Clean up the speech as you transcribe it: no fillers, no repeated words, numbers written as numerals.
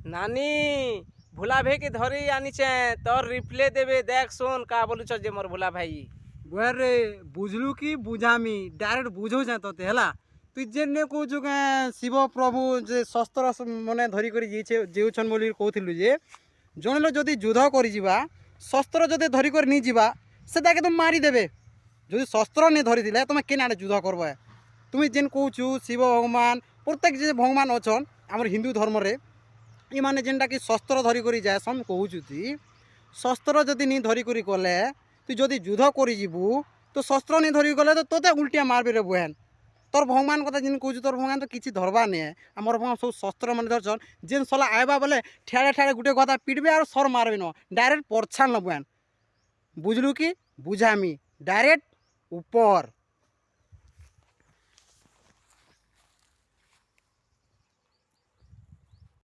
নানি ভোলা ভাইকে ধরেই আনিছে, তোর রিপ্লে দেবে, দেখ শোন কা বলুছ যে মোর ভোলা ভাই। রে বুঝলু কি বুঝামি ডাইরেক্ট বুঝাউছে তোতে হেলা। তুই যেনে কହୁଛୁ শিব প্রভু যে শস্ত্র মানে ধরি করে যেউছন বলি কହୁଥିଲୁ যে ଜଣେ ଲୋକ ଯଦି ଯୁଦ୍ଧ କରିଯିବା ଶସ୍ତ୍ର ଯଦି ଧରି କରି ନେଇ ଯିବା ସେ ତାକେ ତୁମେ ମାରିଦେବେ। ଯଦି ଶସ୍ତ୍ର ନେଇ ଧରିଥିଲେ ତୁମେ କେନ୍ ଆଡ଼େ ଯୁଦ୍ଧ କରବ। ତୁମେ ଯେନ୍ କହୁଛୁ ଶିବ ଭଗବାନ ପ୍ରତ୍ୟେକ ଯେ ଭଗବାନ ଅଛନ୍ ଆମର ହିନ୍ଦୁ ଧର୍ମରେ ଏମାନେ ଯେନ୍ଟାକି ଶସ୍ତ୍ର ଧରି କରି ଯାଏସନ୍ କହୁଛନ୍ତି ଶସ୍ତ୍ର ଯଦି ନି ଧରି କରି ଗଲେ তুই যদি যুদ্ধ করে যাবু তো শস্ত্র নিয়ে ধরি গলে তো তোতে উল্টিয়া মারবে রে বুহেন। তোর ভগবান কথা যেন কହୁଛୁ তোর ভগবান তো কিছু ধরবা নিয়ে আমার ভগবান সব শস্ত্র মানে ধরছন যেন সলা আইবা বলে ঠেড়ে ঠেড়ে গুটে কথা পিটবে আর সর মারবে ন ডাইরেক্ট পরছান ন বুহেন। বুঝলু কি বুঝামি ডাইরেক্ট উপর।